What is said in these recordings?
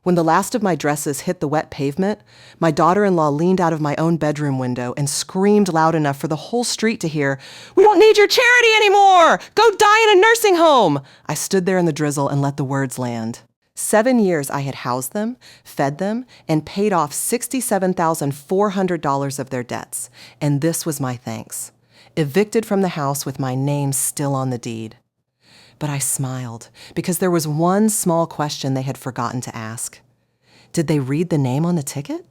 When the last of my dresses hit the wet pavement, my daughter-in-law leaned out of my own bedroom window and screamed loud enough for the whole street to hear, "We don't need your charity anymore! Go die in a nursing home!" I stood there in the drizzle and let the words land. 7 years I had housed them, fed them, and paid off $67,400 of their debts. And this was my thanks. Evicted from the house with my name still on the deed. But I smiled, because there was one small question they had forgotten to ask. Did they read the name on the ticket?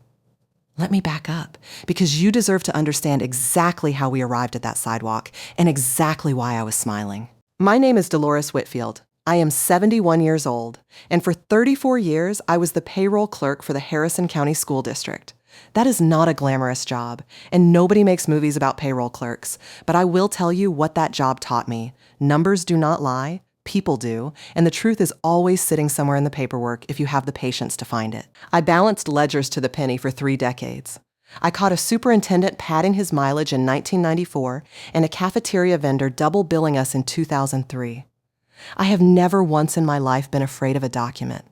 Let me back up, because you deserve to understand exactly how we arrived at that sidewalk and exactly why I was smiling. My name is Dolores Whitfield. I am 71 years old, and for 34 years, I was the payroll clerk for the Harrison County School District. That is not a glamorous job, and nobody makes movies about payroll clerks, but I will tell you what that job taught me. Numbers do not lie, people do, and the truth is always sitting somewhere in the paperwork if you have the patience to find it. I balanced ledgers to the penny for 3 decades. I caught a superintendent padding his mileage in 1994 and a cafeteria vendor double billing us in 2003. I have never once in my life been afraid of a document.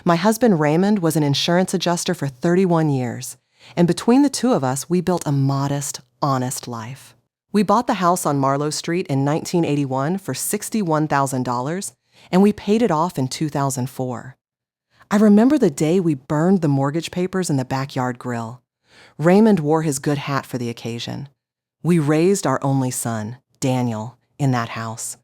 My husband Raymond was an insurance adjuster for 31 years, and between the two of us, we built a modest, honest life. We bought the house on Marlowe Street in 1981 for $61,000, and we paid it off in 2004. I remember the day we burned the mortgage papers in the backyard grill. Raymond wore his good hat for the occasion. We raised our only son, Daniel, in that house.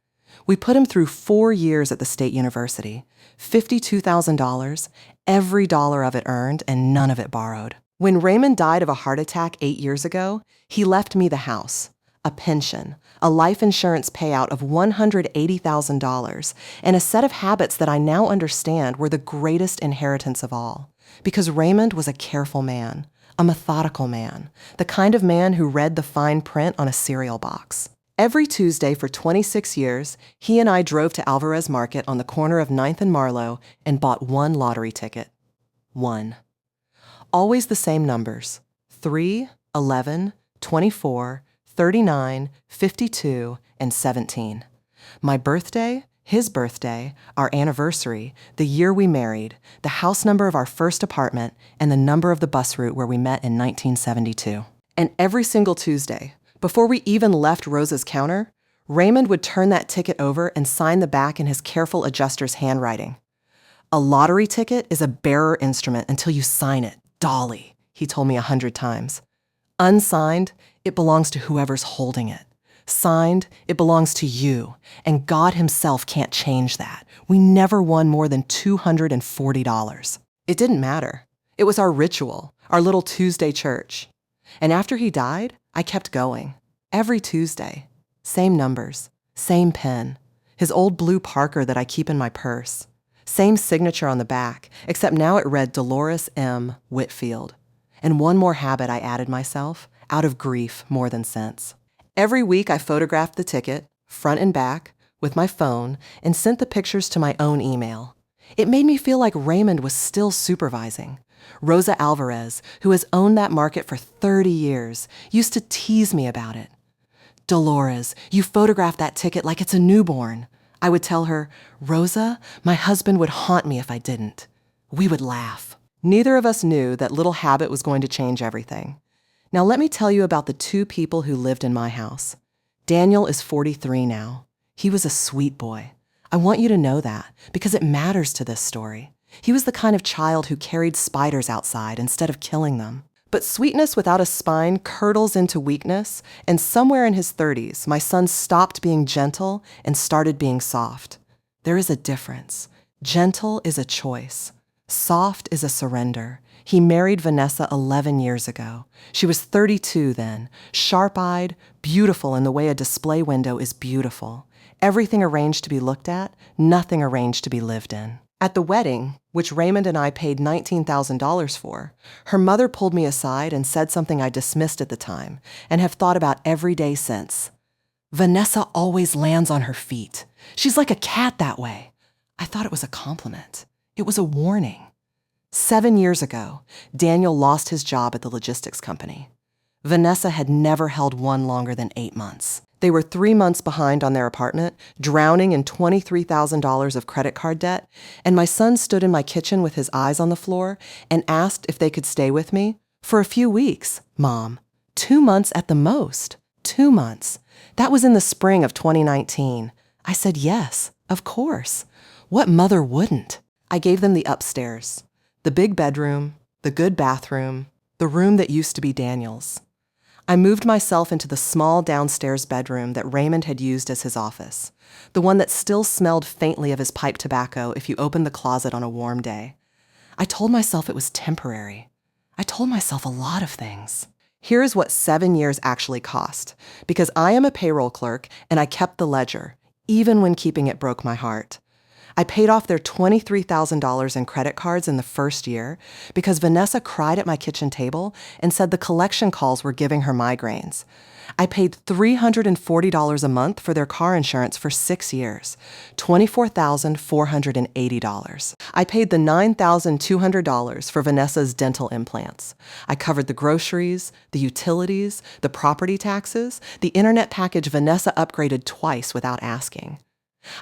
We put him through 4 years at the state university, $52,000, every dollar of it earned and none of it borrowed. When Raymond died of a heart attack 8 years ago, he left me the house, a pension, a life insurance payout of $180,000, and a set of habits that I now understand were the greatest inheritance of all. Because Raymond was a careful man, a methodical man, the kind of man who read the fine print on a cereal box. Every Tuesday for 26 years, he and I drove to Alvarez Market on the corner of 9th and Marlowe and bought one lottery ticket. One. Always the same numbers: 3, 11, 24, 39, 52, and 17. My birthday, his birthday, our anniversary, the year we married, the house number of our first apartment, and the number of the bus route where we met in 1972. And every single Tuesday, before we even left Rosa's counter, Raymond would turn that ticket over and sign the back in his careful adjuster's handwriting. "A lottery ticket is a bearer instrument until you sign it, Dolly," he told me 100 times. Unsigned, it belongs to whoever's holding it. Signed, it belongs to you, and God himself can't change that. We never won more than $240. It didn't matter. It was our ritual, our little Tuesday church. And after he died, I kept going. Every Tuesday. Same numbers, same pen, his old blue Parker that I keep in my purse. Same signature on the back, except now it read Dolores M. Whitfield. And one more habit I added myself, out of grief more than sense. Every week I photographed the ticket, front and back, with my phone, and sent the pictures to my own email. It made me feel like Raymond was still supervising. Rosa Alvarez, who has owned that market for 30 years, used to tease me about it. "Dolores, you photographed that ticket like it's a newborn." I would tell her, "Rosa, my husband would haunt me if I didn't." We would laugh. Neither of us knew that little habit was going to change everything. Now let me tell you about the 2 people who lived in my house. Daniel is 43 now. He was a sweet boy. I want you to know that, because it matters to this story. He was the kind of child who carried spiders outside instead of killing them. But sweetness without a spine curdles into weakness, and somewhere in his 30s, my son stopped being gentle and started being soft. There is a difference. Gentle is a choice. Soft is a surrender. He married Vanessa 11 years ago. She was 32 then, sharp-eyed, beautiful in the way a display window is beautiful. Everything arranged to be looked at, nothing arranged to be lived in. At the wedding, which Raymond and I paid $19,000 for, her mother pulled me aside and said something I dismissed at the time and have thought about every day since. "Vanessa always lands on her feet. She's like a cat that way." I thought it was a compliment. It was a warning. 7 years ago, Daniel lost his job at the logistics company. Vanessa had never held one longer than 8 months. They were 3 months behind on their apartment, drowning in $23,000 of credit card debt, and my son stood in my kitchen with his eyes on the floor and asked if they could stay with me for a few weeks, Mom. 2 months at the most. 2 months. That was in the spring of 2019. I said yes, of course. What mother wouldn't? I gave them the upstairs, the big bedroom, the good bathroom, the room that used to be Daniel's. I moved myself into the small downstairs bedroom that Raymond had used as his office, the one that still smelled faintly of his pipe tobacco if you opened the closet on a warm day. I told myself it was temporary. I told myself a lot of things. Here is what 7 years actually cost, because I am a payroll clerk and I kept the ledger, even when keeping it broke my heart. I paid off their $23,000 in credit cards in the first year because Vanessa cried at my kitchen table and said the collection calls were giving her migraines. I paid $340 a month for their car insurance for 6 years, $24,480. I paid the $9,200 for Vanessa's dental implants. I covered the groceries, the utilities, the property taxes, the internet package Vanessa upgraded twice without asking.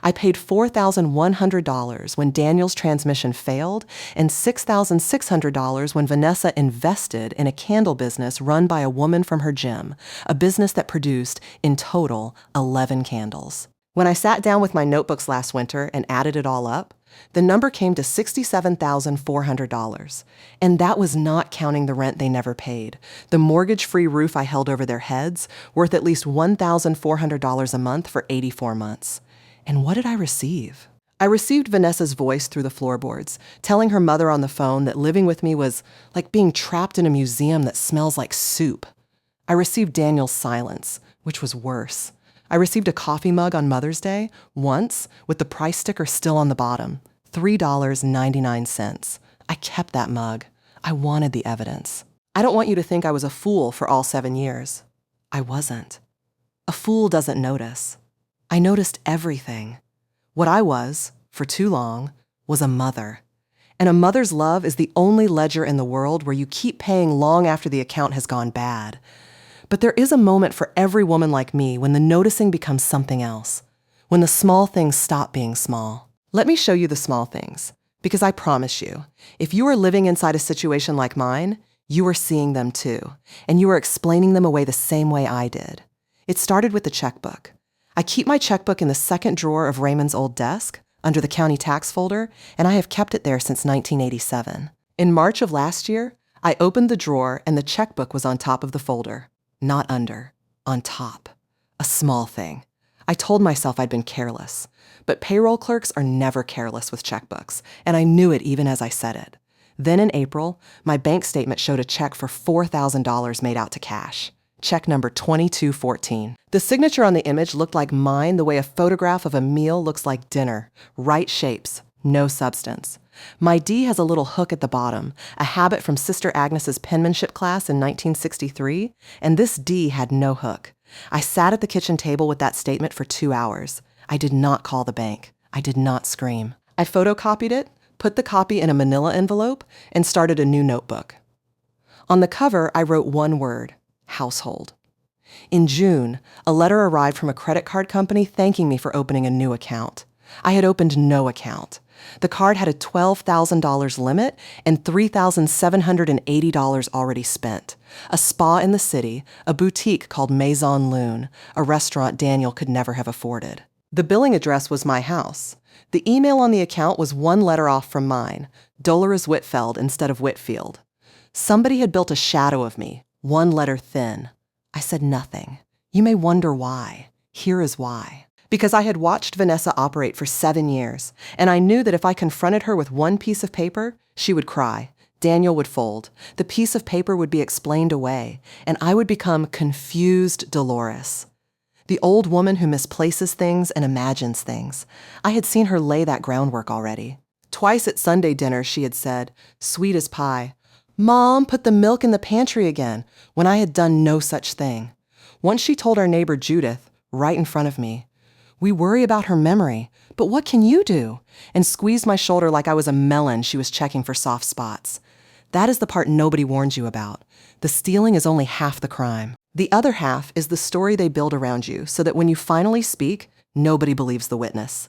I paid $4,100 when Daniel's transmission failed and $6,600 when Vanessa invested in a candle business run by a woman from her gym, a business that produced, in total, 11 candles. When I sat down with my notebooks last winter and added it all up, the number came to $67,400. And that was not counting the rent they never paid, the mortgage-free roof I held over their heads, worth at least $1,400 a month for 84 months. And what did I receive? I received Vanessa's voice through the floorboards, telling her mother on the phone that living with me was like being trapped in a museum that smells like soup. I received Daniel's silence, which was worse. I received a coffee mug on Mother's Day, once, with the price sticker still on the bottom, $3.99. I kept that mug. I wanted the evidence. I don't want you to think I was a fool for all 7 years. I wasn't. A fool doesn't notice. I noticed everything. What I was, for too long, was a mother. And a mother's love is the only ledger in the world where you keep paying long after the account has gone bad. But there is a moment for every woman like me when the noticing becomes something else, when the small things stop being small. Let me show you the small things, because I promise you, if you are living inside a situation like mine, you are seeing them too, and you are explaining them away the same way I did. It started with the checkbook. I keep my checkbook in the second drawer of Raymond's old desk, under the county tax folder, and I have kept it there since 1987. In March of last year, I opened the drawer and the checkbook was on top of the folder. Not under, on top. A small thing. I told myself I'd been careless, but payroll clerks are never careless with checkbooks, and I knew it even as I said it. Then in April, my bank statement showed a check for $4,000 made out to cash. Check number 2214. The signature on the image looked like mine the way a photograph of a meal looks like dinner. Right shapes, no substance. My D has a little hook at the bottom, a habit from Sister Agnes's penmanship class in 1963, and this D had no hook. I sat at the kitchen table with that statement for 2 hours. I did not call the bank. I did not scream. I photocopied it, put the copy in a manila envelope, and started a new notebook. On the cover, I wrote one word: household. In June, a letter arrived from a credit card company thanking me for opening a new account. I had opened no account. The card had a $12,000 limit and $3,780 already spent. A spa in the city, a boutique called Maison Lune, a restaurant Daniel could never have afforded. The billing address was my house. The email on the account was one letter off from mine, Dolores Whitfeld instead of Whitfield. Somebody had built a shadow of me, one letter thin. I said nothing. You may wonder why. Here is why. Because I had watched Vanessa operate for 7 years, and I knew that if I confronted her with one piece of paper, she would cry. Daniel would fold. The piece of paper would be explained away, and I would become confused Dolores. The old woman who misplaces things and imagines things. I had seen her lay that groundwork already. Twice at Sunday dinner, she had said, sweet as pie, "Mom, put the milk in the pantry again," when I had done no such thing. Once she told our neighbor Judith, right in front of me, "We worry about her memory, but what can you do?" and squeezed my shoulder like I was a melon she was checking for soft spots. That is the part nobody warns you about. The stealing is only half the crime. The other half is the story they build around you so that when you finally speak, nobody believes the witness.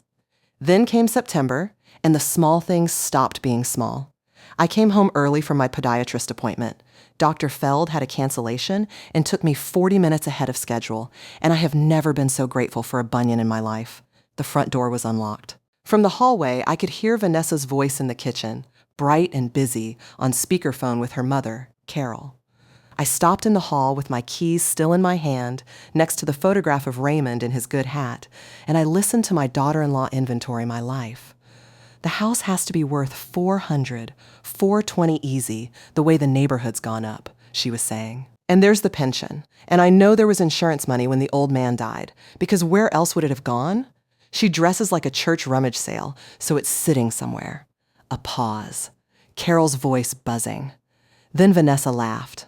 Then came September, and the small things stopped being small. I came home early from my podiatrist appointment. Dr. Feld had a cancellation and took me 40 minutes ahead of schedule, and I have never been so grateful for a bunion in my life. The front door was unlocked. From the hallway, I could hear Vanessa's voice in the kitchen, bright and busy, on speakerphone with her mother, Carol. I stopped in the hall with my keys still in my hand, next to the photograph of Raymond in his good hat, and I listened to my daughter-in-law inventory my life. The house has to be worth $400, $420 easy, the way the neighborhood's gone up, she was saying. And there's the pension. And I know there was insurance money when the old man died, because where else would it have gone? She dresses like a church rummage sale, so it's sitting somewhere. A pause. Carol's voice buzzing. Then Vanessa laughed.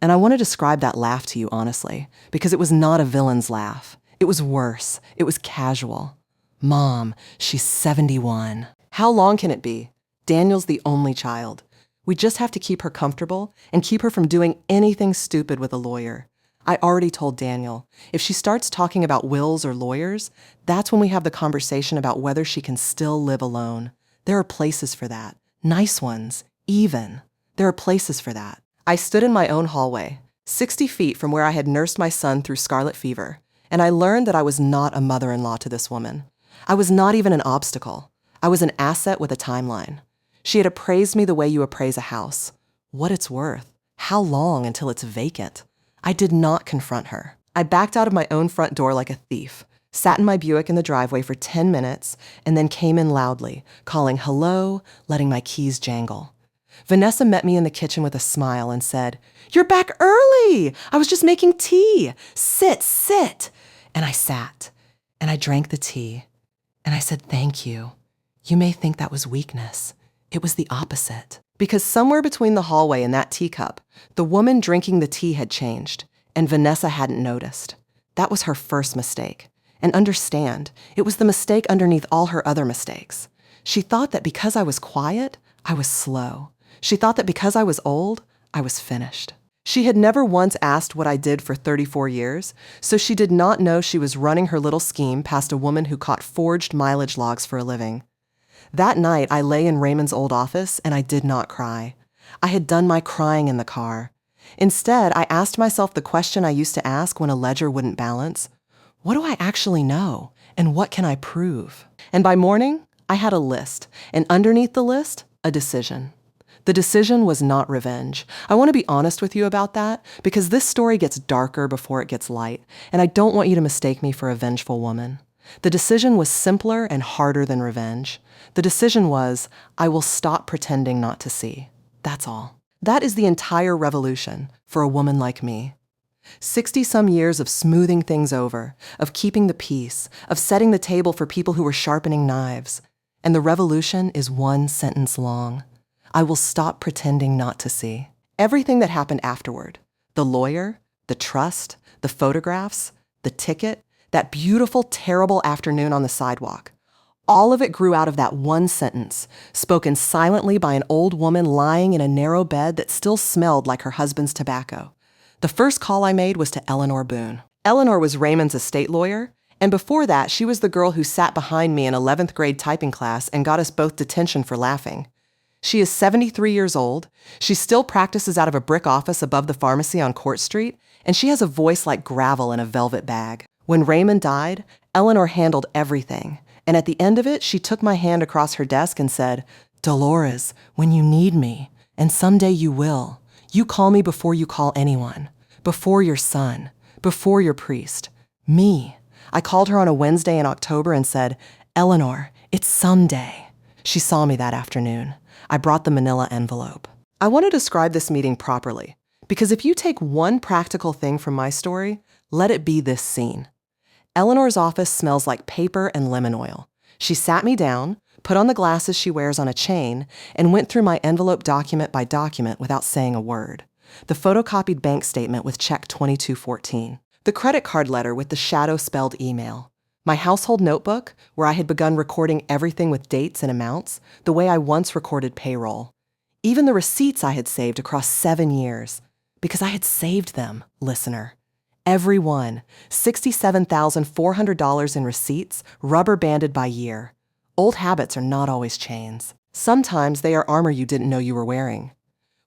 And I want to describe that laugh to you honestly, because it was not a villain's laugh. It was worse. It was casual. Mom, she's 71. How long can it be? Daniel's the only child. We just have to keep her comfortable and keep her from doing anything stupid with a lawyer. I already told Daniel, if she starts talking about wills or lawyers, that's when we have the conversation about whether she can still live alone. There are places for that. Nice ones, even. There are places for that. I stood in my own hallway, 60 feet from where I had nursed my son through scarlet fever, and I learned that I was not a mother-in-law to this woman. I was not even an obstacle. I was an asset with a timeline. She had appraised me the way you appraise a house. What it's worth. How long until it's vacant? I did not confront her. I backed out of my own front door like a thief, sat in my Buick in the driveway for 10 minutes, and then came in loudly, calling hello, letting my keys jangle. Vanessa met me in the kitchen with a smile and said, "You're back early! I was just making tea. Sit, sit." And I sat, and I drank the tea, and I said, "Thank you." You may think that was weakness. It was the opposite. Because somewhere between the hallway and that teacup, the woman drinking the tea had changed, and Vanessa hadn't noticed. That was her first mistake. And understand, it was the mistake underneath all her other mistakes. She thought that because I was quiet, I was slow. She thought that because I was old, I was finished. She had never once asked what I did for 34 years, so she did not know she was running her little scheme past a woman who caught forged mileage logs for a living. That night, I lay in Raymond's old office and I did not cry. I had done my crying in the car. Instead, I asked myself the question I used to ask when a ledger wouldn't balance. What do I actually know? And what can I prove? And by morning, I had a list, and underneath the list, a decision. The decision was not revenge. I want to be honest with you about that, because this story gets darker before it gets light, and I don't want you to mistake me for a vengeful woman. The decision was simpler and harder than revenge. The decision was, I will stop pretending not to see. That's all. That is the entire revolution for a woman like me. 60-some years of smoothing things over, of keeping the peace, of setting the table for people who were sharpening knives. And the revolution is one sentence long. I will stop pretending not to see. Everything that happened afterward, the lawyer, the trust, the photographs, the ticket, that beautiful, terrible afternoon on the sidewalk, all of it grew out of that one sentence, spoken silently by an old woman lying in a narrow bed that still smelled like her husband's tobacco. The first call I made was to Eleanor Boone. Eleanor was Raymond's estate lawyer, and before that, she was the girl who sat behind me in 11th grade typing class and got us both detention for laughing. She is 73 years old, she still practices out of a brick office above the pharmacy on Court Street, and she has a voice like gravel in a velvet bag. When Raymond died, Eleanor handled everything, and at the end of it, she took my hand across her desk and said, "Dolores, when you need me, and someday you will, you call me before you call anyone, before your son, before your priest, me." I called her on a Wednesday in October and said, "Eleanor, it's someday." She saw me that afternoon. I brought the manila envelope. I want to describe this meeting properly, because if you take one practical thing from my story, let it be this scene. Eleanor's office smells like paper and lemon oil. She sat me down, put on the glasses she wears on a chain, and went through my envelope document by document without saying a word. The photocopied bank statement with check 2214. The credit card letter with the shadow-spelled email. My household notebook, where I had begun recording everything with dates and amounts, the way I once recorded payroll. Even the receipts I had saved across 7 years, because I had saved them, listener. Every one. $67,400 in receipts, rubber banded by year. Old habits are not always chains. Sometimes they are armor you didn't know you were wearing.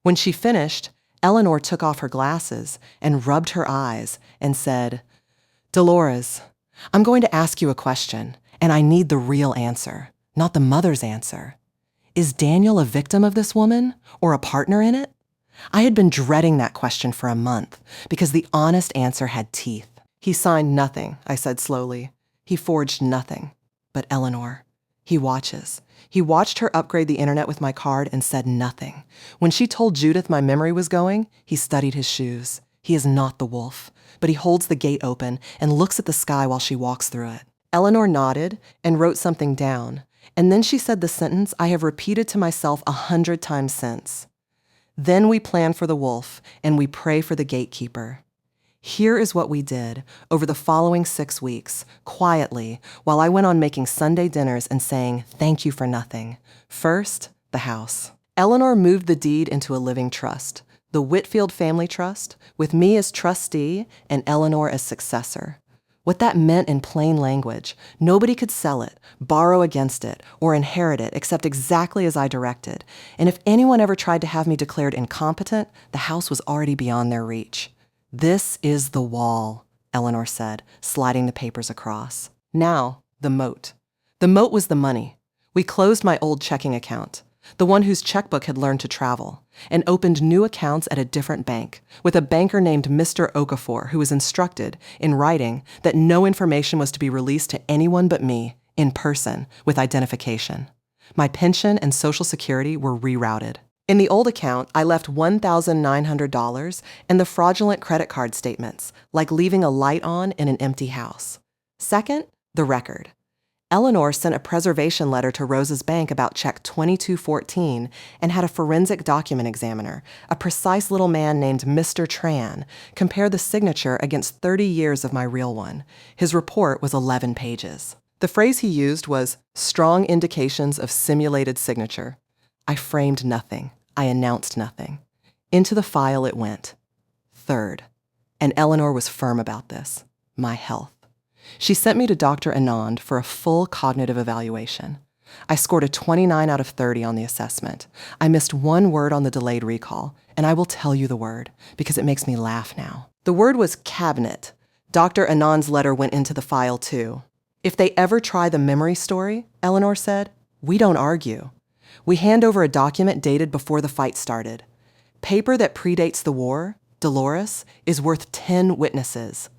When she finished, Eleanor took off her glasses and rubbed her eyes and said, "Dolores, I'm going to ask you a question, and I need the real answer, not the mother's answer. Is Daniel a victim of this woman or a partner in it?" I had been dreading that question for a month because the honest answer had teeth. "He signed nothing," I said slowly. "He forged nothing. But Eleanor, he watches. He watched her upgrade the internet with my card and said nothing. When she told Judith my memory was going, he studied his shoes. He is not the wolf, but he holds the gate open and looks at the sky while she walks through it." Eleanor nodded and wrote something down, and then she said the sentence I have repeated to myself 100 times since. "Then we plan for the wolf, and we pray for the gatekeeper." Here is what we did over the following 6 weeks, quietly, while I went on making Sunday dinners and saying thank you for nothing. First, the house. Eleanor moved the deed into a living trust, the Whitfield Family Trust, with me as trustee and Eleanor as successor. What that meant in plain language: nobody could sell it, borrow against it, or inherit it except exactly as I directed. And if anyone ever tried to have me declared incompetent, the house was already beyond their reach. "This is the wall," Eleanor said, sliding the papers across. Now, the moat. The moat was the money. We closed my old checking account, the one whose checkbook had learned to travel, and opened new accounts at a different bank, with a banker named Mr. Okafor, who was instructed, in writing, that no information was to be released to anyone but me, in person, with identification. My pension and Social Security were rerouted. In the old account, I left $1,900 and the fraudulent credit card statements, like leaving a light on in an empty house. Second, the record. Eleanor sent a preservation letter to Rosa's bank about check 2214 and had a forensic document examiner, a precise little man named Mr. Tran, compare the signature against 30 years of my real one. His report was 11 pages. The phrase he used was strong indications of simulated signature. I framed nothing. I announced nothing. Into the file it went. Third, and Eleanor was firm about this, my health. She sent me to Dr. Anand for a full cognitive evaluation. I scored a 29 out of 30 on the assessment. I missed one word on the delayed recall, and I will tell you the word because it makes me laugh now. The word was cabinet. Dr. Anand's letter went into the file too. "If they ever try the memory story," Eleanor said, "we don't argue. We hand over a document dated before the fight started. Paper that predates the war, Dolores, is worth 10 witnesses.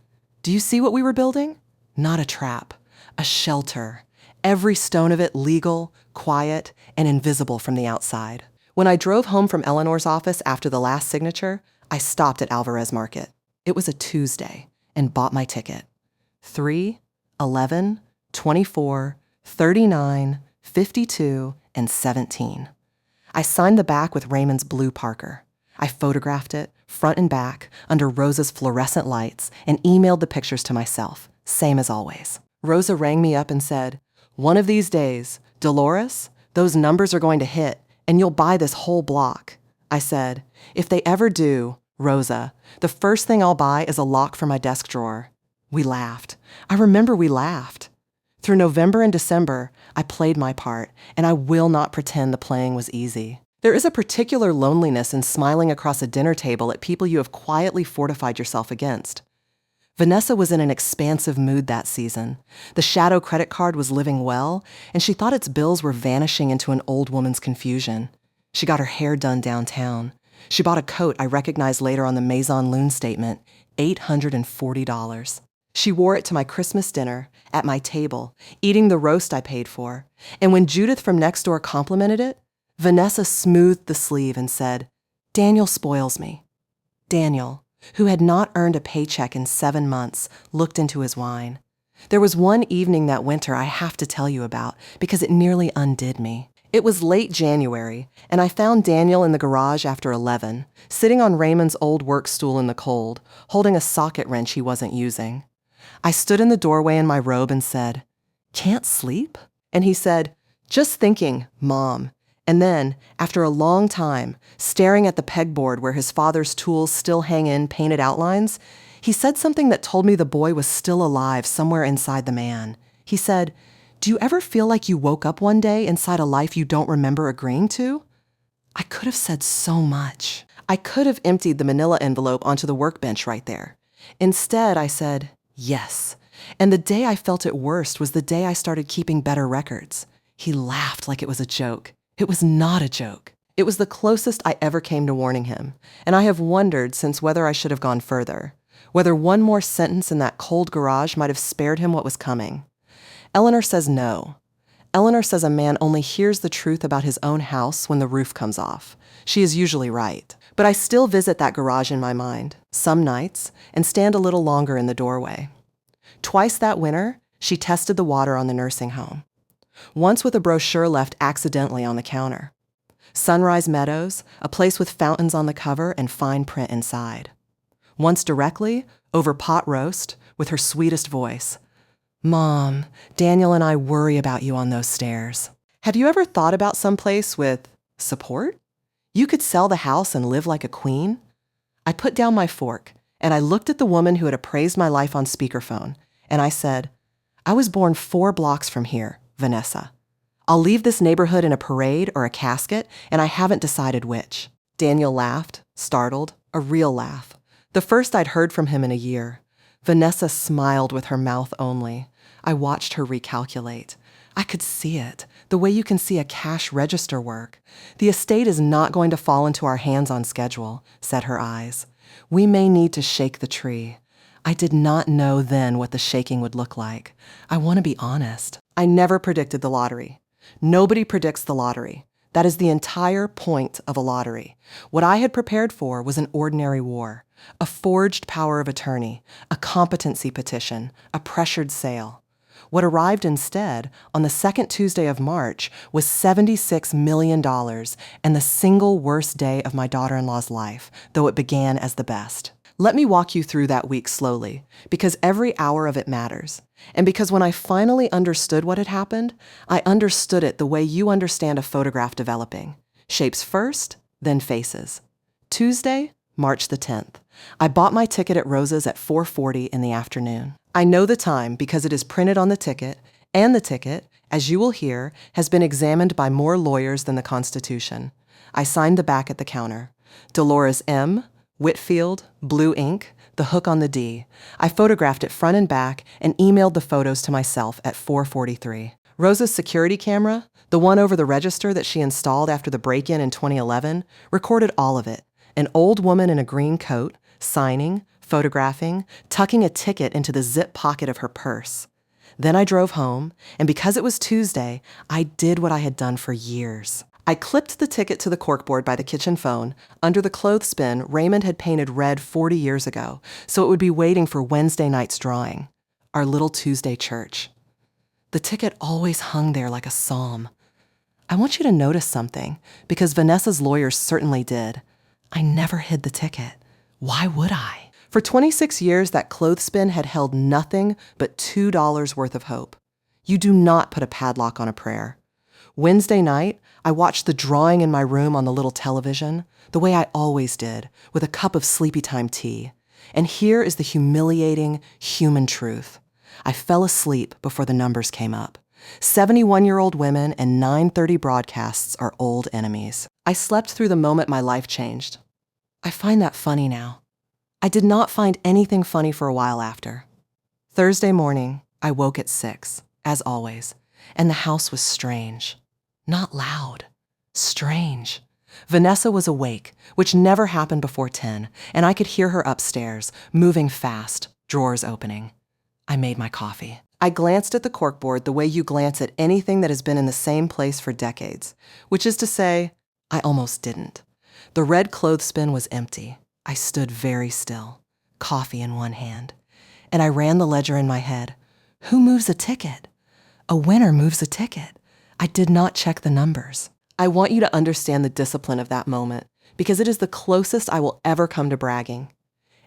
Do you see what we were building? Not a trap, a shelter. Every stone of it legal, quiet, and invisible from the outside." When I drove home from Eleanor's office after the last signature, I stopped at Alvarez Market. It was a Tuesday, and bought my ticket. 3, 11, 24, 39, 52, and 17. I signed the back with Raymond's blue Parker. I photographed it, front and back, under Rosa's fluorescent lights, and emailed the pictures to myself, same as always. Rosa rang me up and said, "One of these days, Dolores, those numbers are going to hit, and you'll buy this whole block." I said, "If they ever do, Rosa, the first thing I'll buy is a lock for my desk drawer." We laughed. I remember we laughed. Through November and December, I played my part, and I will not pretend the playing was easy. There is a particular loneliness in smiling across a dinner table at people you have quietly fortified yourself against. Vanessa was in an expansive mood that season. The shadow credit card was living well, and she thought its bills were vanishing into an old woman's confusion. She got her hair done downtown. She bought a coat I recognized later on the Maison Lune statement, $840. She wore it to my Christmas dinner, at my table, eating the roast I paid for. And when Judith from next door complimented it, Vanessa smoothed the sleeve and said, "Daniel spoils me." Daniel, who had not earned a paycheck in 7 months, looked into his wine. There was one evening that winter I have to tell you about because it nearly undid me. It was late January, and I found Daniel in the garage after 11, sitting on Raymond's old work stool in the cold, holding a socket wrench he wasn't using. I stood in the doorway in my robe and said, "Can't sleep?" And he said, "Just thinking, Mom." And then, after a long time, staring at the pegboard where his father's tools still hang in painted outlines, He said something that told me the boy was still alive somewhere inside the man. He said, "Do you ever feel like you woke up one day inside a life you don't remember agreeing to?" I could have said so much. I could have emptied the manila envelope onto the workbench right there. Instead, I said, yes. And the day I felt it worst was the day I started keeping better records. He laughed like it was a joke. It was not a joke. It was the closest I ever came to warning him, and I have wondered since whether I should have gone further, whether one more sentence in that cold garage might have spared him what was coming. Eleanor says no. Eleanor says a man only hears the truth about his own house when the roof comes off. She is usually right. But I still visit that garage in my mind, some nights, and stand a little longer in the doorway. Twice that winter, she tested the water on the nursing home. Once with a brochure left accidentally on the counter. Sunrise Meadows, a place with fountains on the cover and fine print inside. Once directly, over pot roast, with her sweetest voice. "Mom, Daniel and I worry about you on those stairs." Have you ever thought about some place with support? You could sell the house and live like a queen? I put down my fork, and I looked at the woman who had appraised my life on speakerphone, and I said, "I was born 4 blocks from here, Vanessa. I'll leave this neighborhood in a parade or a casket, and I haven't decided which." Daniel laughed, startled, a real laugh. The first I'd heard from him in a year. Vanessa smiled with her mouth only. I watched her recalculate. I could see it, the way you can see a cash register work. "The estate is not going to fall into our hands on schedule," said her eyes. "We may need to shake the tree." I did not know then what the shaking would look like. I want to be honest. I never predicted the lottery. Nobody predicts the lottery. That is the entire point of a lottery. What I had prepared for was an ordinary war, a forged power of attorney, a competency petition, a pressured sale. What arrived instead, on the second Tuesday of March, was $76 million and the single worst day of my daughter-in-law's life, though it began as the best. Let me walk you through that week slowly, because every hour of it matters. And because when I finally understood what had happened, I understood it the way you understand a photograph developing. Shapes first, then faces. Tuesday, March the 10th. I bought my ticket at Rosa's at 4:40 in the afternoon. I know the time because it is printed on the ticket, and the ticket, as you will hear, has been examined by more lawyers than the Constitution. I signed the back at the counter. Dolores M., Whitfield, blue ink, the hook on the D. I photographed it front and back and emailed the photos to myself at 4:43. Rosa's security camera, the one over the register that she installed after the break-in in 2011, recorded all of it. An old woman in a green coat, signing, photographing, tucking a ticket into the zip pocket of her purse. Then I drove home, and because it was Tuesday, I did what I had done for years. I clipped the ticket to the corkboard by the kitchen phone under the clothespin Raymond had painted red 40 years ago, so it would be waiting for Wednesday night's drawing, our little Tuesday church. The ticket always hung there like a psalm. I want you to notice something, because Vanessa's lawyers certainly did. I never hid the ticket. Why would I? For 26 years, that clothespin had held nothing but $2 worth of hope. You do not put a padlock on a prayer. Wednesday night, I watched the drawing in my room on the little television, the way I always did, with a cup of sleepy time tea. And here is the humiliating human truth. I fell asleep before the numbers came up. 71-year-old women and 9:30 broadcasts are old enemies. I slept through the moment my life changed. I find that funny now. I did not find anything funny for a while after. Thursday morning, I woke at 6, as always, and the house was strange. Not loud. Strange. Vanessa was awake, which never happened before 10, and I could hear her upstairs, moving fast, drawers opening. I made my coffee. I glanced at the corkboard the way you glance at anything that has been in the same place for decades, which is to say, I almost didn't. The red clothespin was empty. I stood very still, coffee in one hand, and I ran the ledger in my head. Who moves a ticket? A winner moves a ticket. I did not check the numbers. I want you to understand the discipline of that moment, because it is the closest I will ever come to bragging.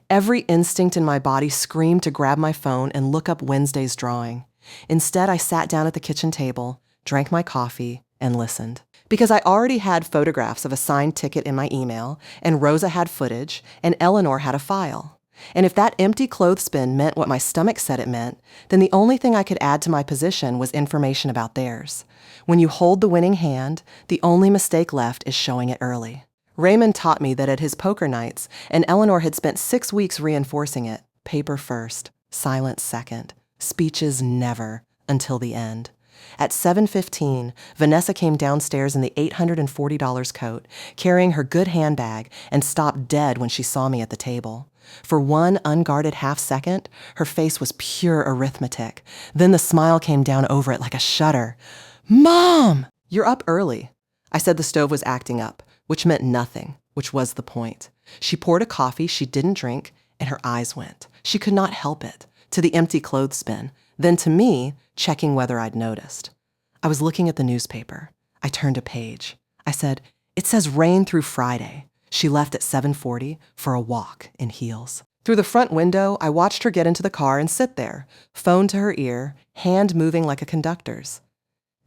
Every instinct in my body screamed to grab my phone and look up Wednesday's drawing. Instead, I sat down at the kitchen table, drank my coffee, and listened. Because I already had photographs of a signed ticket in my email, and Rosa had footage, and Eleanor had a file. And if that empty clothespin meant what my stomach said it meant, then the only thing I could add to my position was information about theirs. When you hold the winning hand, the only mistake left is showing it early. Raymond taught me that at his poker nights, and Eleanor had spent 6 weeks reinforcing it, paper first, silence second, speeches never, until the end. At 7:15, Vanessa came downstairs in the $840 coat, carrying her good handbag, and stopped dead when she saw me at the table. For one unguarded half-second, her face was pure arithmetic. Then the smile came down over it like a shudder. "Mom! You're up early." I said the stove was acting up, which meant nothing, which was the point. She poured a coffee she didn't drink, and her eyes went. She could not help it. To the empty clothespin, then to me, checking whether I'd noticed. I was looking at the newspaper. I turned a page. I said, "It says rain through Friday." She left at 7:40 for a walk in heels. Through the front window, I watched her get into the car and sit there, phone to her ear, hand moving like a conductor's.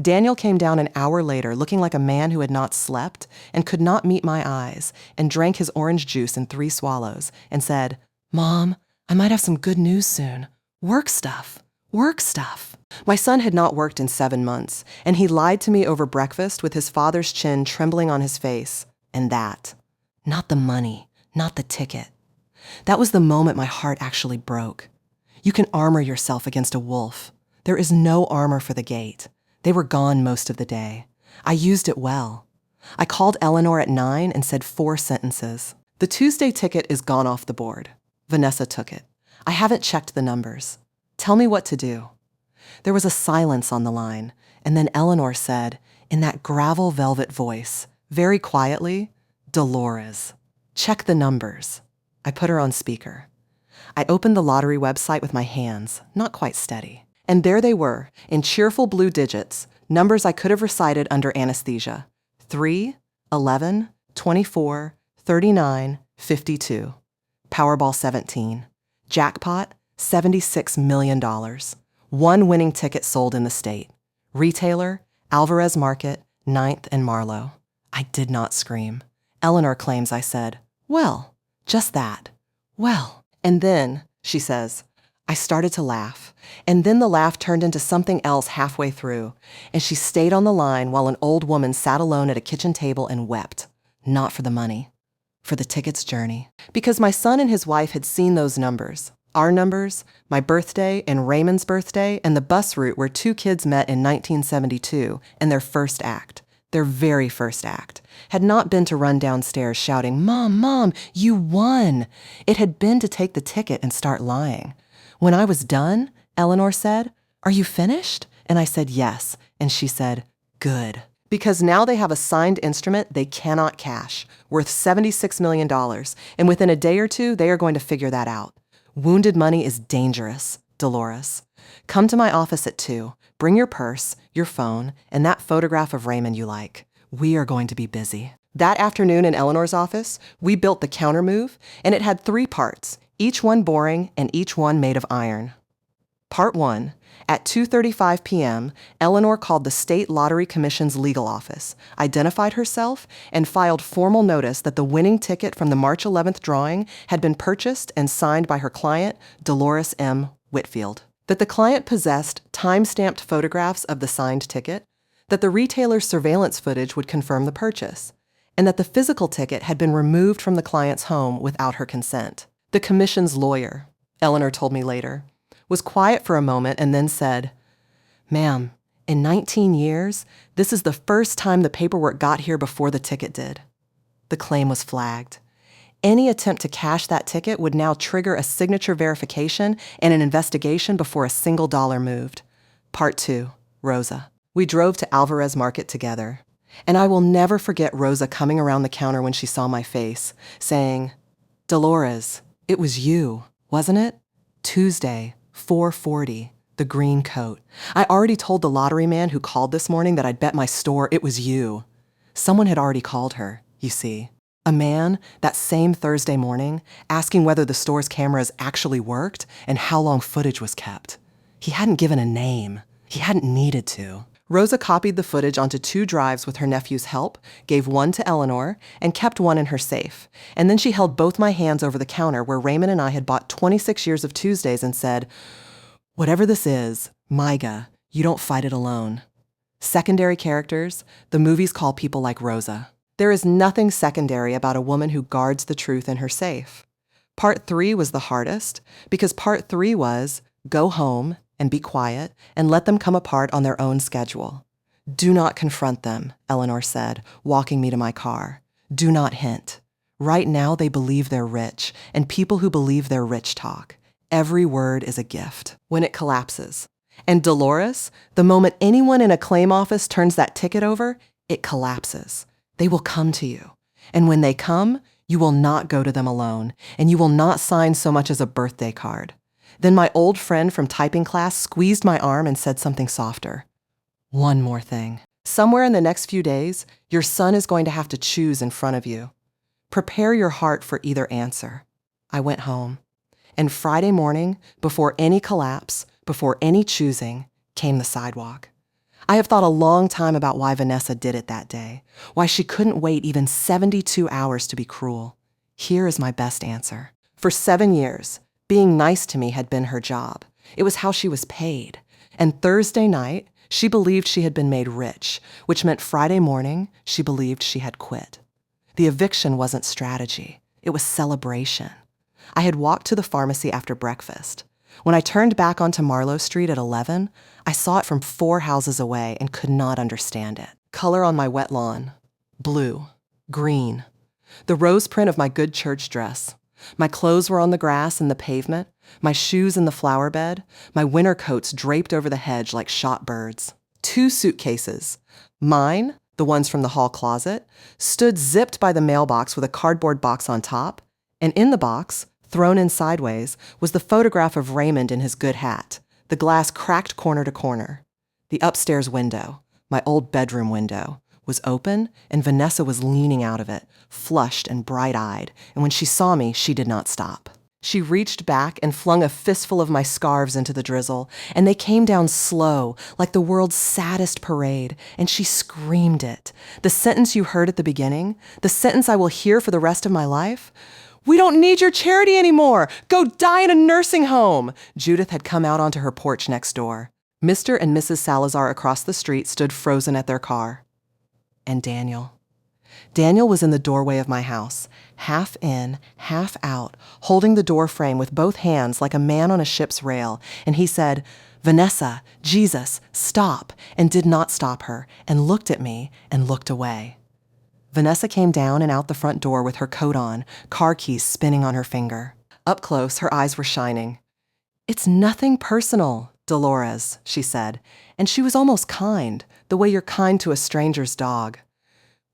Daniel came down an hour later looking like a man who had not slept and could not meet my eyes, and drank his orange juice in 3 swallows and said, "Mom, I might have some good news soon. Work stuff. Work stuff." My son had not worked in 7 months, and he lied to me over breakfast with his father's chin trembling on his face. And that. Not the money, not the ticket. That was the moment my heart actually broke. You can armor yourself against a wolf. There is no armor for the gate. They were gone most of the day. I used it well. I called Eleanor at 9 and said 4 sentences. "The Tuesday ticket is gone off the board." Vanessa took it. "I haven't checked the numbers. Tell me what to do." There was a silence on the line, and then Eleanor said, in that gravel velvet voice, very quietly, "Dolores, check the numbers." I put her on speaker. I opened the lottery website with my hands, not quite steady. And there they were, in cheerful blue digits, numbers I could have recited under anesthesia. 3, 11, 24, 39, 52. Powerball 17. Jackpot, $76 million. 1 winning ticket sold in the state. Retailer, Alvarez Market, 9th and Marlowe. I did not scream. Eleanor claims I said, "Well, just that. Well." And then, she says, I started to laugh, and then the laugh turned into something else halfway through, and she stayed on the line while an old woman sat alone at a kitchen table and wept, not for the money, for the ticket's journey. Because my son and his wife had seen those numbers, our numbers, my birthday and Raymond's birthday, and the bus route where 2 kids met in 1972, and their first act. Their very first act, had not been to run downstairs shouting, "Mom, Mom, you won." It had been to take the ticket and start lying. When I was done, Eleanor said, "Are you finished?" And I said, "Yes." And she said, "Good." Because now they have a signed instrument they cannot cash, worth $76 million, and within a day or 2, they are going to figure that out. Wounded money is dangerous, Dolores. Come to my office at 2. Bring your purse, your phone, and that photograph of Raymond you like. We are going to be busy. That afternoon in Eleanor's office, we built the counter move, and it had 3 parts, each one boring and each one made of iron. Part 1. At 2:35 p.m., Eleanor called the State Lottery Commission's legal office, identified herself, and filed formal notice that the winning ticket from the March 11th drawing had been purchased and signed by her client, Dolores M. Whitfield. That the client possessed time-stamped photographs of the signed ticket, that the retailer's surveillance footage would confirm the purchase, and that the physical ticket had been removed from the client's home without her consent. The commission's lawyer, Eleanor told me later, was quiet for a moment and then said, "Ma'am, in 19 years, this is the first time the paperwork got here before the ticket did." The claim was flagged. Any attempt to cash that ticket would now trigger a signature verification and an investigation before a single dollar moved. Part 2, Rosa. We drove to Alvarez Market together. And I will never forget Rosa coming around the counter when she saw my face, saying, "Dolores, it was you, wasn't it? Tuesday, 4:40, the green coat. I already told the lottery man who called this morning that I'd bet my store it was you." Someone had already called her, you see. A man, that same Thursday morning, asking whether the store's cameras actually worked and how long footage was kept. He hadn't given a name. He hadn't needed to. Rosa copied the footage onto 2 drives with her nephew's help, gave one to Eleanor, and kept one in her safe. And then she held both my hands over the counter where Raymond and I had bought 26 years of Tuesdays and said, "Whatever this is, Micah, you don't fight it alone." Secondary characters, the movies call people like Rosa. There is nothing secondary about a woman who guards the truth in her safe. Part 3 was the hardest because Part 3 was go home and be quiet and let them come apart on their own schedule. "Do not confront them," Eleanor said, walking me to my car. "Do not hint. Right now they believe they're rich, and people who believe they're rich talk. Every word is a gift." When it collapses. And Dolores, the moment anyone in a claim office turns that ticket over, it collapses. They will come to you. And when they come, you will not go to them alone, and you will not sign so much as a birthday card. Then my old friend from typing class squeezed my arm and said something softer. "One more thing. Somewhere in the next few days, your son is going to have to choose in front of you. Prepare your heart for either answer." I went home. And Friday morning, before any collapse, before any choosing, came the sidewalk. I have thought a long time about why Vanessa did it that day, why she couldn't wait even 72 hours to be cruel. Here is my best answer. For 7 years, being nice to me had been her job. It was how she was paid. And Thursday night, she believed she had been made rich, which meant Friday morning, she believed she had quit. The eviction wasn't strategy. It was celebration. I had walked to the pharmacy after breakfast. When I turned back onto Marlowe Street at 11, I saw it from 4 houses away and could not understand it. Color on my wet lawn. Blue. Green. The rose print of my good church dress. My clothes were on the grass and the pavement, my shoes in the flower bed, my winter coats draped over the hedge like shot birds. 2 suitcases. Mine, the ones from the hall closet, stood zipped by the mailbox with a cardboard box on top, and in the box, thrown in sideways, was the photograph of Raymond in his good hat, the glass cracked corner to corner. The upstairs window, my old bedroom window, was open, and Vanessa was leaning out of it, flushed and bright-eyed, and when she saw me, she did not stop. She reached back and flung a fistful of my scarves into the drizzle, and they came down slow, like the world's saddest parade, and she screamed it. The sentence you heard at the beginning, the sentence I will hear for the rest of my life. "We don't need your charity anymore! Go die in a nursing home!" Judith had come out onto her porch next door. Mr. and Mrs. Salazar across the street stood frozen at their car. And Daniel. Daniel was in the doorway of my house, half in, half out, holding the door frame with both hands like a man on a ship's rail, and he said, "Vanessa, Jesus, stop," and did not stop her, and looked at me and looked away. Vanessa came down and out the front door with her coat on, car keys spinning on her finger. Up close, her eyes were shining. "It's nothing personal, Dolores," she said, and she was almost kind, the way you're kind to a stranger's dog.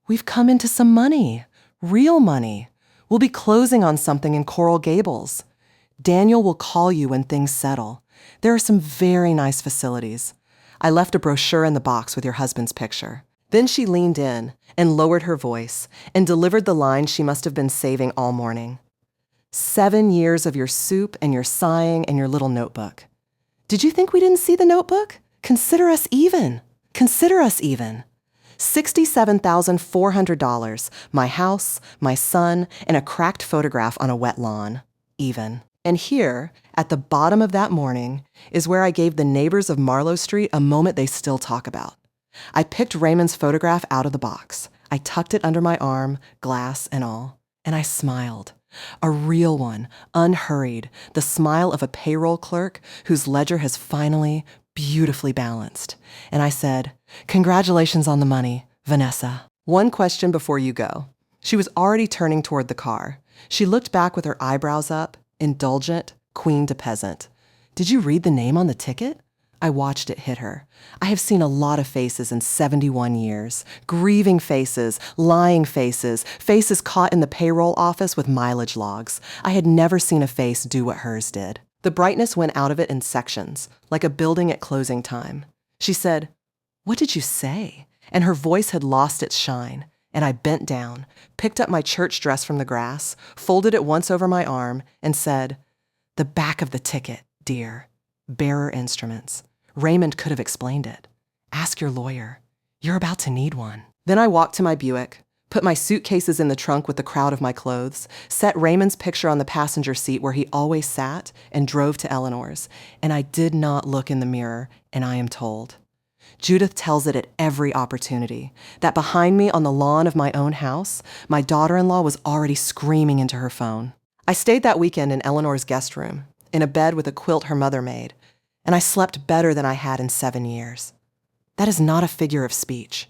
"We've come into some money, real money. We'll be closing on something in Coral Gables. Daniel will call you when things settle. There are some very nice facilities. I left a brochure in the box with your husband's picture." Then she leaned in and lowered her voice and delivered the line she must have been saving all morning. 7 years of your soup and your sighing and your little notebook. Did you think we didn't see the notebook? Consider us even. Consider us even. $67,400, my house, my son, and a cracked photograph on a wet lawn. Even. And here, at the bottom of that morning, is where I gave the neighbors of Marlowe Street a moment they still talk about. I picked Raymond's photograph out of the box. I tucked it under my arm, glass and all, and I smiled. A real one, unhurried, the smile of a payroll clerk whose ledger has finally, beautifully balanced. And I said, "Congratulations on the money, Vanessa." One question before you go. She was already turning toward the car. She looked back with her eyebrows up, indulgent, queen to peasant. "Did you read the name on the ticket?" I watched it hit her. I have seen a lot of faces in 71 years. Grieving faces, lying faces, faces caught in the payroll office with mileage logs. I had never seen a face do what hers did. The brightness went out of it in sections, like a building at closing time. She said, "What did you say?" And her voice had lost its shine. And I bent down, picked up my church dress from the grass, folded it once over my arm, and said, "The back of the ticket, dear. Bearer instruments." Raymond could have explained it. Ask your lawyer. You're about to need one. Then I walked to my Buick, put my suitcases in the trunk with the crowd of my clothes, set Raymond's picture on the passenger seat where he always sat, and drove to Eleanor's. And I did not look in the mirror, and I am told. Judith tells it at every opportunity, that behind me on the lawn of my own house, my daughter-in-law was already screaming into her phone. I stayed that weekend in Eleanor's guest room, in a bed with a quilt her mother made, and I slept better than I had in 7 years. That is not a figure of speech.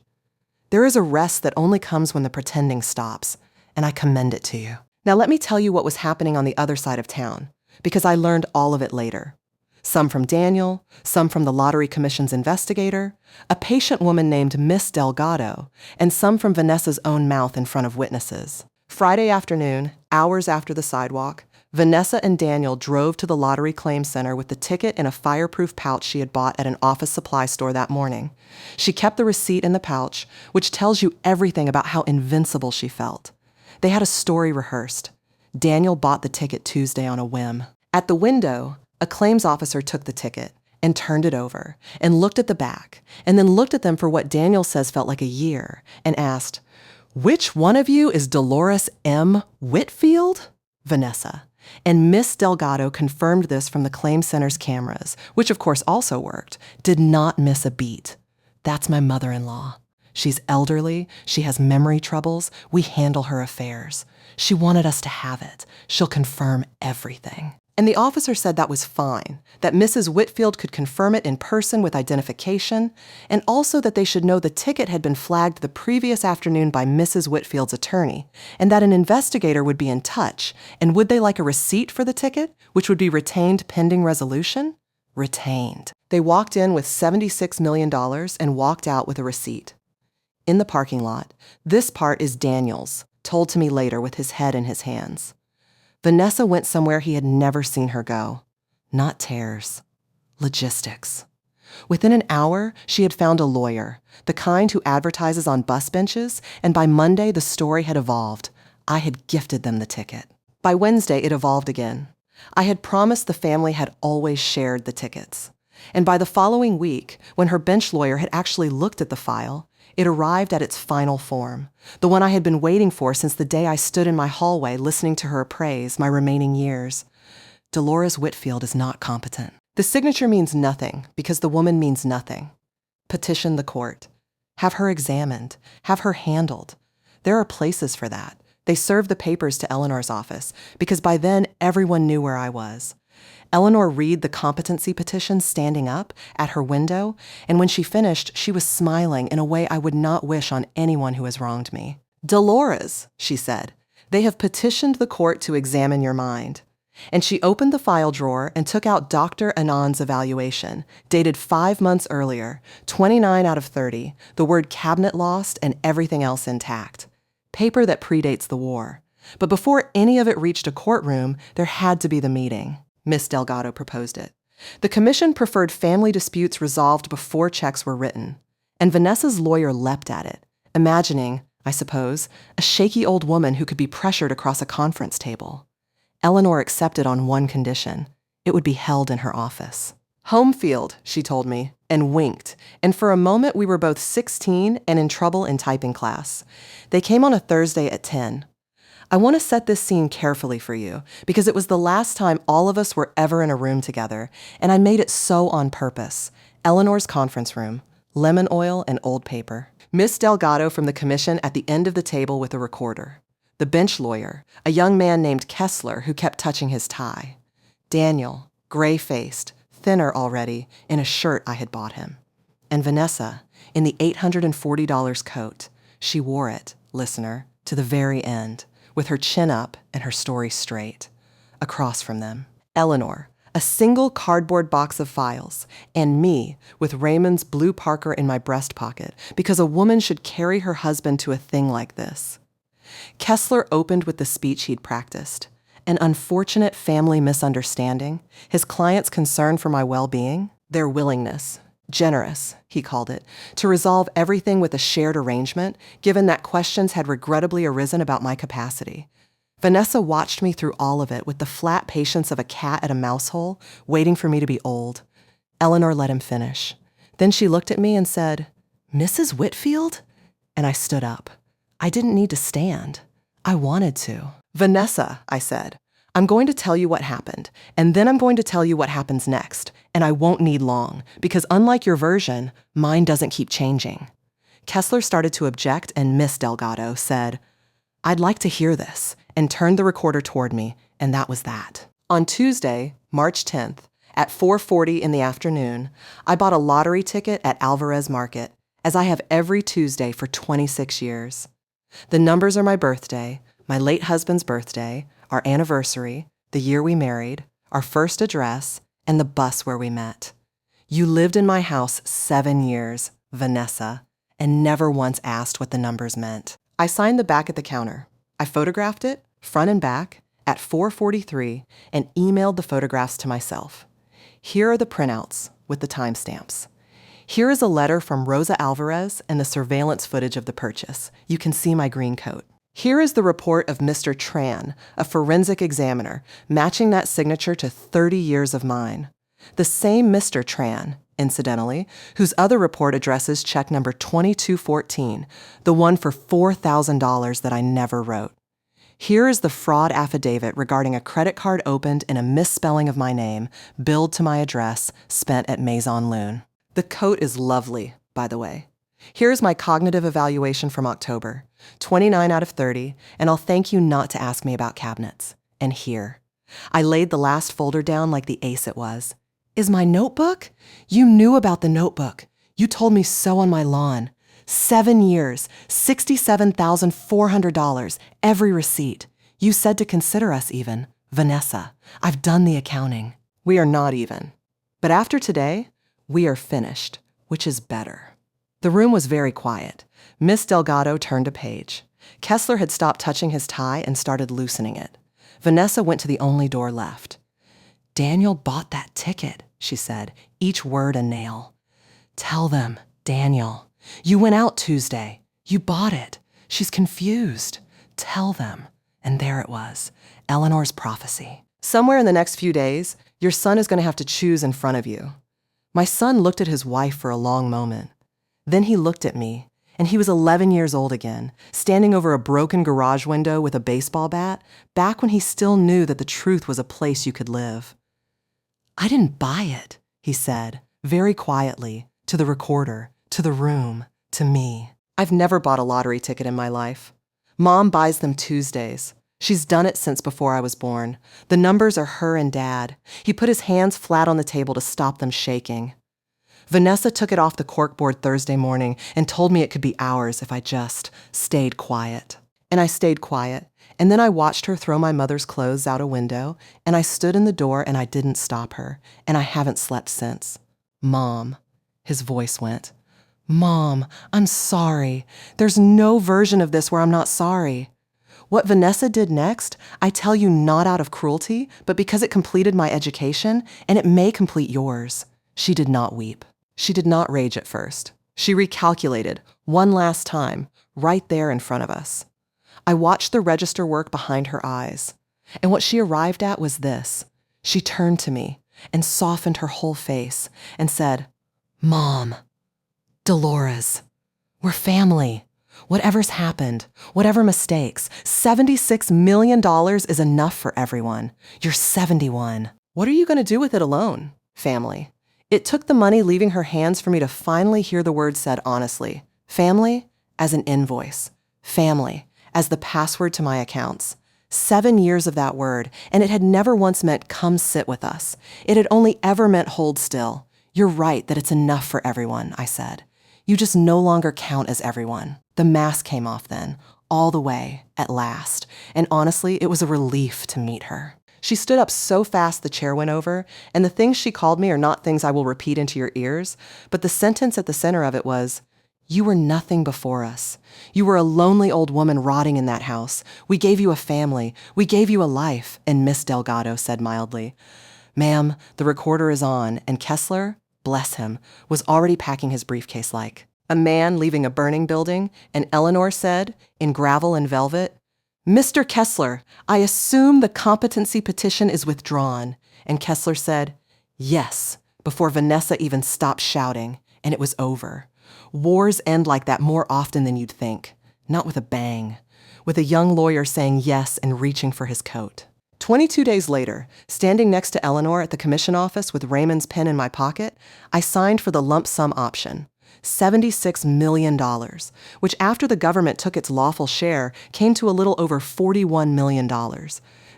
There is a rest that only comes when the pretending stops, and I commend it to you. Now let me tell you what was happening on the other side of town, because I learned all of it later. Some from Daniel, some from the Lottery Commission's investigator, a patient woman named Miss Delgado, and some from Vanessa's own mouth in front of witnesses. Friday afternoon, hours after the sidewalk, Vanessa and Daniel drove to the Lottery Claim Center with the ticket in a fireproof pouch she had bought at an office supply store that morning. She kept the receipt in the pouch, which tells you everything about how invincible she felt. They had a story rehearsed. Daniel bought the ticket Tuesday on a whim. At the window, a claims officer took the ticket and turned it over and looked at the back and then looked at them for what Daniel says felt like a year and asked, "Which one of you is Dolores M. Whitfield?" Vanessa. And Miss Delgado confirmed this from the claim center's cameras, which of course also worked, did not miss a beat. That's my mother-in-law. She's elderly, she has memory troubles, we handle her affairs. She wanted us to have it. She'll confirm everything. And the officer said that was fine, that Mrs. Whitfield could confirm it in person with identification, and also that they should know the ticket had been flagged the previous afternoon by Mrs. Whitfield's attorney, and that an investigator would be in touch, and would they like a receipt for the ticket, which would be retained pending resolution? Retained. They walked in with $76 million and walked out with a receipt. In the parking lot, this part is Daniel's, told to me later with his head in his hands. Vanessa went somewhere he had never seen her go. Not tears. Logistics. Within an hour, she had found a lawyer, the kind who advertises on bus benches, and by Monday the story had evolved. I had gifted them the ticket. By Wednesday, it evolved again. I had promised the family had always shared the tickets. And by the following week, when her bench lawyer had actually looked at the file, it arrived at its final form, the one I had been waiting for since the day I stood in my hallway listening to her appraise my remaining years. Dolores Whitfield is not competent. The signature means nothing because the woman means nothing. Petition the court. Have her examined. Have her handled. There are places for that. They served the papers to Eleanor's office because by then everyone knew where I was. Eleanor read the competency petition standing up at her window, and when she finished, she was smiling in a way I would not wish on anyone who has wronged me. "Dolores," she said, "they have petitioned the court to examine your mind." And she opened the file drawer and took out Dr. Anand's evaluation, dated 5 months earlier, 29 out of 30, the word cabinet lost and everything else intact. Paper that predates the war. But before any of it reached a courtroom, there had to be the meeting. Miss Delgado proposed it. The commission preferred family disputes resolved before checks were written, and Vanessa's lawyer leapt at it, imagining, I suppose, a shaky old woman who could be pressured across a conference table. Eleanor accepted on one condition. It would be held in her office. "Home field," she told me, and winked, and for a moment we were both 16 and in trouble in typing class. They came on a Thursday at 10. I want to set this scene carefully for you because it was the last time all of us were ever in a room together, and I made it so on purpose. Eleanor's conference room, lemon oil and old paper. Miss Delgado from the commission at the end of the table with a recorder. The bench lawyer, a young man named Kessler who kept touching his tie. Daniel, gray-faced, thinner already, in a shirt I had bought him. And Vanessa, in the $840 coat. She wore it, listener, to the very end, with her chin up and her story straight. Across from them, Eleanor, a single cardboard box of files, and me with Raymond's blue Parker in my breast pocket because a woman should carry her husband to a thing like this. Kessler opened with the speech he'd practiced. An unfortunate family misunderstanding, his client's concern for my well-being, their willingness, generous, he called it, to resolve everything with a shared arrangement, given that questions had regrettably arisen about my capacity. Vanessa watched me through all of it with the flat patience of a cat at a mouse hole, waiting for me to be old. Eleanor let him finish. Then she looked at me and said, "Mrs. Whitfield?" And I stood up. I didn't need to stand. I wanted to. "Vanessa," I said, "I'm going to tell you what happened, and then I'm going to tell you what happens next, and I won't need long, because unlike your version, mine doesn't keep changing." Kessler started to object, and Miss Delgado said, "I'd like to hear this," and turned the recorder toward me, and that was that. On Tuesday, March 10th, at 4:40 in the afternoon, I bought a lottery ticket at Alvarez Market, as I have every Tuesday for 26 years. The numbers are my birthday, my late husband's birthday, our anniversary, the year we married, our first address, and the bus where we met. You lived in my house 7 years, Vanessa, and never once asked what the numbers meant. I signed the back at the counter. I photographed it, front and back, at 4:43 and emailed the photographs to myself. Here are the printouts with the timestamps. Here is a letter from Rosa Alvarez and the surveillance footage of the purchase. You can see my green coat. Here is the report of Mr. Tran, a forensic examiner, matching that signature to 30 years of mine. The same Mr. Tran, incidentally, whose other report addresses check number 2214, the one for $4,000 that I never wrote. Here is the fraud affidavit regarding a credit card opened in a misspelling of my name, billed to my address, spent at Maison Lune. The coat is lovely, by the way. Here's my cognitive evaluation from October, 29 out of 30, and I'll thank you not to ask me about cabinets. And here, I laid the last folder down like the ace it was. Is my notebook? You knew about the notebook. You told me so on my lawn. 7 years, $67,400, every receipt. You said to consider us even. Vanessa, I've done the accounting. We are not even. But after today, we are finished, which is better. The room was very quiet. Miss Delgado turned a page. Kessler had stopped touching his tie and started loosening it. Vanessa went to the only door left. "Daniel bought that ticket," she said, each word a nail. "Tell them, Daniel. You went out Tuesday. You bought it. She's confused. Tell them." And there it was, Eleanor's prophecy. "Somewhere in the next few days, your son is going to have to choose in front of you." My son looked at his wife for a long moment. Then he looked at me, and he was 11 years old again, standing over a broken garage window with a baseball bat, back when he still knew that the truth was a place you could live. "I didn't buy it," he said, very quietly, to the recorder, to the room, to me. I've never bought a lottery ticket in my life. Mom buys them Tuesdays. She's done it since before I was born. The numbers are her and Dad. He put his hands flat on the table to stop them shaking. Vanessa took it off the corkboard Thursday morning and told me it could be ours if I just stayed quiet. And I stayed quiet, and then I watched her throw my mother's clothes out a window, and I stood in the door and I didn't stop her, and I haven't slept since. "Mom," his voice went. "Mom, I'm sorry. There's no version of this where I'm not sorry. What Vanessa did next, I tell you not out of cruelty, but because it completed my education, and it may complete yours." She did not weep. She did not rage at first. She recalculated, one last time, right there in front of us. I watched the register work behind her eyes, and what she arrived at was this. She turned to me and softened her whole face and said, "Mom, Dolores, we're family. Whatever's happened, whatever mistakes, $76 million is enough for everyone. You're 71. What are you going to do with it alone, family?" It took the money leaving her hands for me to finally hear the words said honestly. Family as an invoice. Family as the password to my accounts. 7 years of that word, and it had never once meant come sit with us. It had only ever meant hold still. "You're right that it's enough for everyone," I said. "You just no longer count as everyone." The mask came off then, all the way, at last, and honestly, it was a relief to meet her. She stood up so fast the chair went over, and the things she called me are not things I will repeat into your ears, but the sentence at the center of it was, "You were nothing before us. You were a lonely old woman rotting in that house. We gave you a family. We gave you a life." And Miss Delgado said mildly, "Ma'am, the recorder is on," and Kessler, bless him, was already packing his briefcase like a man leaving a burning building, and Eleanor said, in gravel and velvet, "Mr. Kessler, I assume the competency petition is withdrawn." And Kessler said, "Yes," before Vanessa even stopped shouting, and it was over. Wars end like that more often than you'd think. Not with a bang. With a young lawyer saying yes and reaching for his coat. 22 days later, standing next to Eleanor at the commission office with Raymond's pen in my pocket, I signed for the lump sum option. $76 million, which after the government took its lawful share, came to a little over $41 million.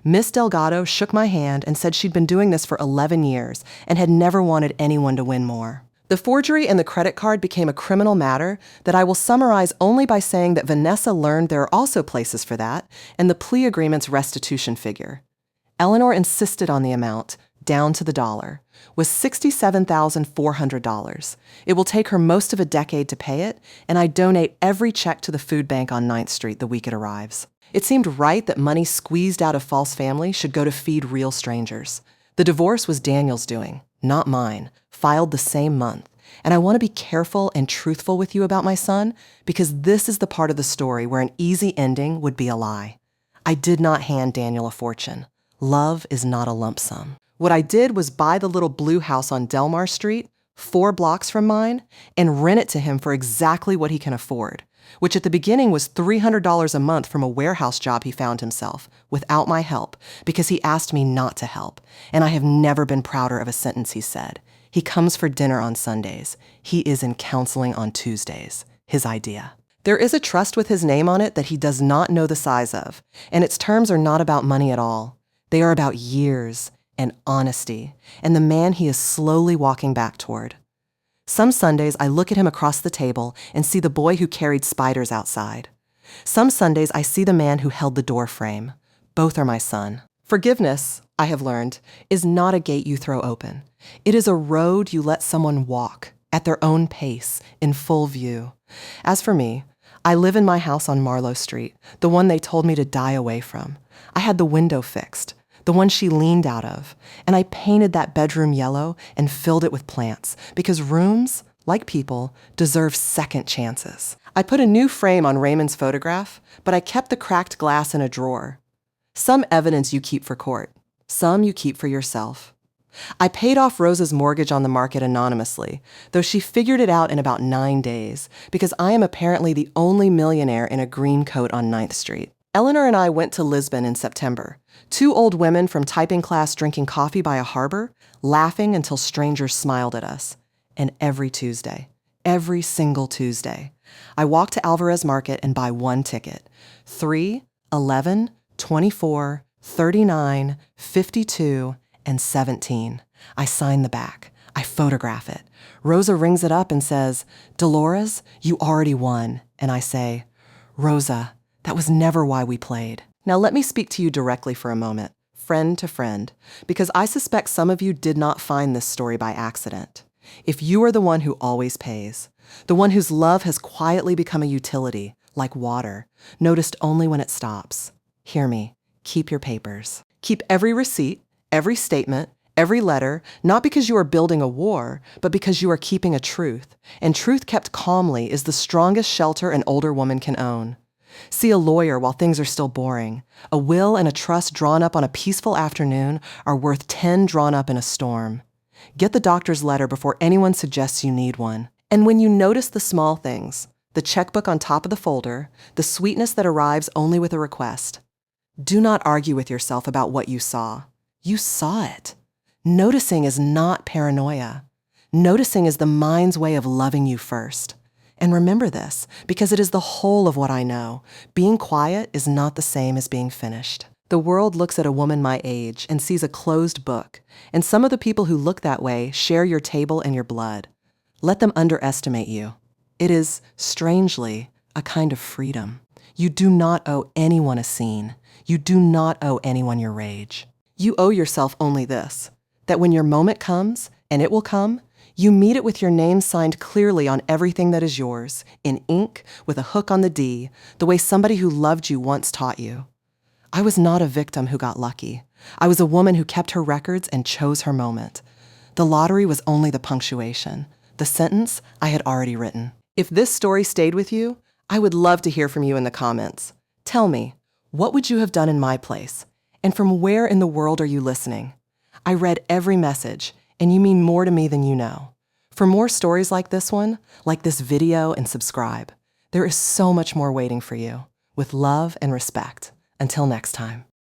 Miss Delgado shook my hand and said she'd been doing this for 11 years and had never wanted anyone to win more. The forgery and the credit card became a criminal matter that I will summarize only by saying that Vanessa learned there are also places for that, and the plea agreement's restitution figure. Eleanor insisted on the amount, down to the dollar, was $67,400. It will take her most of a decade to pay it, and I donate every check to the food bank on 9th Street the week it arrives. It seemed right that money squeezed out of false family should go to feed real strangers. The divorce was Daniel's doing, not mine, filed the same month. And I want to be careful and truthful with you about my son because this is the part of the story where an easy ending would be a lie. I did not hand Daniel a fortune. Love is not a lump sum. What I did was buy the little blue house on Delmar Street, 4 blocks from mine, and rent it to him for exactly what he can afford, which at the beginning was $300 a month from a warehouse job he found himself, without my help, because he asked me not to help, and I have never been prouder of a sentence he said. He comes for dinner on Sundays. He is in counseling on Tuesdays. His idea. There is a trust with his name on it that he does not know the size of, and its terms are not about money at all. They are about years and honesty, and the man he is slowly walking back toward. Some Sundays, I look at him across the table and see the boy who carried spiders outside. Some Sundays, I see the man who held the door frame. Both are my son. Forgiveness, I have learned, is not a gate you throw open. It is a road you let someone walk at their own pace, in full view. As for me, I live in my house on Marlowe Street, the one they told me to die away from. I had the window fixed, the one she leaned out of, and I painted that bedroom yellow and filled it with plants, because rooms, like people, deserve second chances. I put a new frame on Raymond's photograph, but I kept the cracked glass in a drawer. Some evidence you keep for court, some you keep for yourself. I paid off Rosa's mortgage on the market anonymously, though she figured it out in about 9 days, because I am apparently the only millionaire in a green coat on 9th Street. Eleanor and I went to Lisbon in September, 2 old women from typing class drinking coffee by a harbor, laughing until strangers smiled at us. And every Tuesday, every single Tuesday, I walk to Alvarez Market and buy 1 ticket. 3, 11, 24, 39, 52, and 17. I sign the back. I photograph it. Rosa rings it up and says, "Dolores, you already won." And I say, "Rosa, that was never why we played." Now let me speak to you directly for a moment, friend to friend, because I suspect some of you did not find this story by accident. If you are the one who always pays, the one whose love has quietly become a utility, like water, noticed only when it stops, hear me, keep your papers. Keep every receipt, every statement, every letter, not because you are building a war, but because you are keeping a truth. And truth kept calmly is the strongest shelter an older woman can own. See a lawyer while things are still boring. A will and a trust drawn up on a peaceful afternoon are worth 10 drawn up in a storm. Get the doctor's letter before anyone suggests you need one. And when you notice the small things, the checkbook on top of the folder, the sweetness that arrives only with a request, do not argue with yourself about what you saw. You saw it. Noticing is not paranoia. Noticing is the mind's way of loving you first. And remember this, because it is the whole of what I know. Being quiet is not the same as being finished. The world looks at a woman my age and sees a closed book, and some of the people who look that way share your table and your blood. Let them underestimate you. It is, strangely, a kind of freedom. You do not owe anyone a scene. You do not owe anyone your rage. You owe yourself only this, that when your moment comes, and it will come, you meet it with your name signed clearly on everything that is yours, in ink, with a hook on the D, the way somebody who loved you once taught you. I was not a victim who got lucky. I was a woman who kept her records and chose her moment. The lottery was only the punctuation. The sentence I had already written. If this story stayed with you, I would love to hear from you in the comments. Tell me, what would you have done in my place? And from where in the world are you listening? I read every message, and you mean more to me than you know. For more stories like this one, like this video and subscribe. There is so much more waiting for you. With love and respect. Until next time.